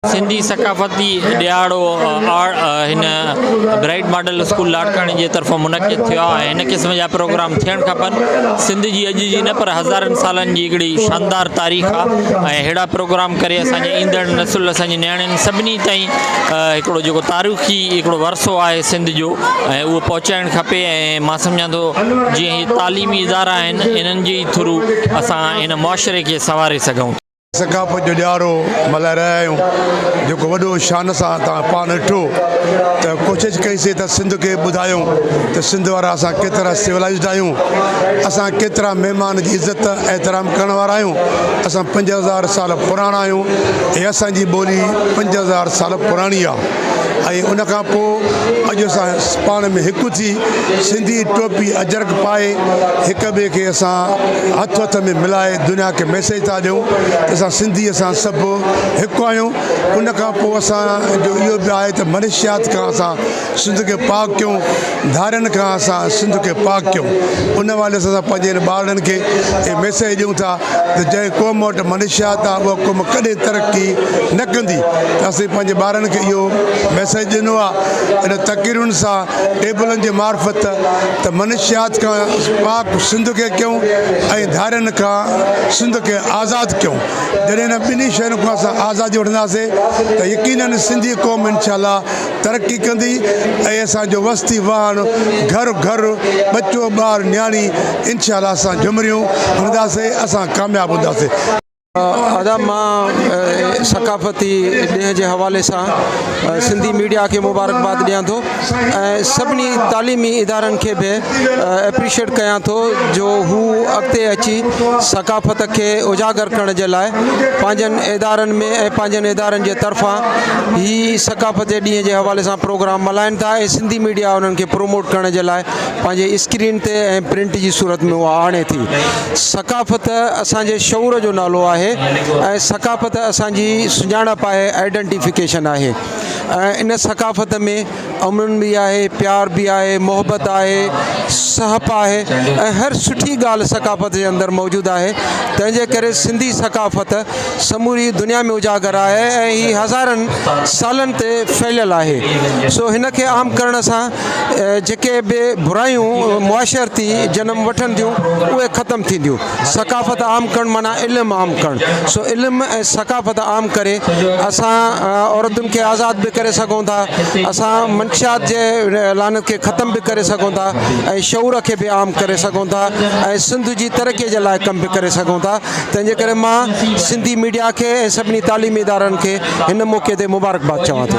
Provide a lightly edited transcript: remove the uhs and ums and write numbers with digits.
सिंधी सकाफ़ती ॾियारो हिन bright model school लाड़कानी जे तरफ़ों मुनक़िद थियो आहे। हिन क़िस्म जा प्रोग्राम थियणु खपनि। सिंध जी अॼु जी न पर हज़ारनि सालनि जी हिकिड़ी शानदार तारीख़ आहे ऐं अहिड़ा प्रोग्राम करे असांजे ईंदड़ नसुल असांजे नियाणियुनि सभिनी ताईं हिकिड़ो जेको तारीख़ी हिकिड़ो वरसो आहे सिंध जो ऐं उहो पहुचाइणु खपे। ऐं मां सम्झां थो जीअं ही तालीमी इदारा आहिनि इन्हनि जे थ्रू असां हिन मुआशिरे खे संवारे सघूं। सकाफ़त जो ॾियारो मल्हाए रहिया आहियूं जेको वॾो शान सां तव्हां पाण ॾिठो त कोशिशि कईसीं त सिंध खे ॿुधायूं त सिंध वारा असां केतिरा सिविलाइज़्ड आहियूं, असां केतिरा महिमान जी इज़त एतिराम करण वारा आहियूं। असां 5000 साल पुराणा आहियूं ऐं असांजी ॿोली 5000 साल पुराणी आहे। ऐं उन खां पोइ अॼु असां पाण में हिकु थी सिंधी टोपी अजरक पाए हिक ॿिए खे असां हथ हथ में मिलाए दुनिया खे मैसेज था ॾियूं त असां सिंधी असां सभु हिकु आहियूं। उन खां पोइ असांजो इहो बि आहे त मनुष्यात खां असां सिंध खे पाक कयूं, धारियुनि खां असां सिंध खे पाक कयूं। उन वाले सां असां पंहिंजे ॿारनि खे इहे मैसेज ॾियूं था त जंहिं क़ौम वटि मनुष्यात आहे उहा क़ौम कॾहिं तरक़ी न कंदी। त असीं पंहिंजे ॿारनि खे इहो मैसेज ॾिनो आहे इन तक़रीरुनि सां टेबलनि जे मार्फत त मनुष्यात खां पाक सिंध खे कयूं ऐं धारियुनि खां सिंध खे आज़ादु कयूं। जॾहिं हिन ॿिन्ही शयुनि खां असां आज़ादी वठंदासीं त यकीनन सिंधी क़ौम इंशाअल्लाह तरक़ी कंदी ऐं असांजो वस्ती वाहन घर घर बचो ॿार न्याणी इंशाअल्लाह असां झुमरियूं हणंदासीं, असां कामयाबु हूंदासीं। अदा मां सकाफ़ती ॾींहं जे हवाले सां सिंधी मीडिया खे मुबारकबाद ॾियां थो ऐं सभिनी तालीमी इदारनि खे बि एप्रिशिएट कयां थो जो हू अॻिते अची सकाफ़त खे उजागर करण जे लाइ पंहिंजनि इदारनि में ऐं पंहिंजनि इदारनि जे तरफ़ां ही सकाफ़त जे ॾींहं जे हवाले सां प्रोग्राम मल्हाइनि था ऐं सिंधी मीडिया उन्हनि खे प्रोमोट करण जे लाइ पंहिंजे स्क्रीन ते ऐं प्रिंट जी सूरत में उहा आणे थी। सकाफ़त असांजे शऊर जो नालो आहे ऐं सकाफ़त असांजी सुञाणप आहे, आइडेंटिफिकेशन आहे। ऐं इन सकाफ़त में अमन बि आहे, प्यार बि आहे, मोहबत आहे, सहप आहे ऐं हर सुठी ॻाल्हि सकाफ़त जे अंदरि मौजूदु आहे। तंहिंजे करे सिंधी सकाफ़त समूरी दुनिया में उजागर आहे ऐं ही हज़ारनि सालनि ते फैलियल आहे। सो हिन खे आम करण सां जेके बि बुरायूं मुआशरती जनम वठनि थियूं उहे ख़तमु थींदियूं। सकाफ़त आम करणु माना इल्मु आम करणु। सो इल्मु ऐं सकाफ़त आम करे असां औरतुनि खे आज़ादु बि करे सघूं था, असां मंशियात जे लानत खे ख़तमु बि करे सघूं था ऐं शऊर खे बि आम करे सघूं था ऐं सिंध जी तरक़ीअ जे लाइ कमु बि करे सघूं था। तंहिंजे करे मां सिंधी मीडिया खे ऐं सभिनी तालीमी इदारनि खे हिन मौक़े ते मुबारकबाद चवां थो।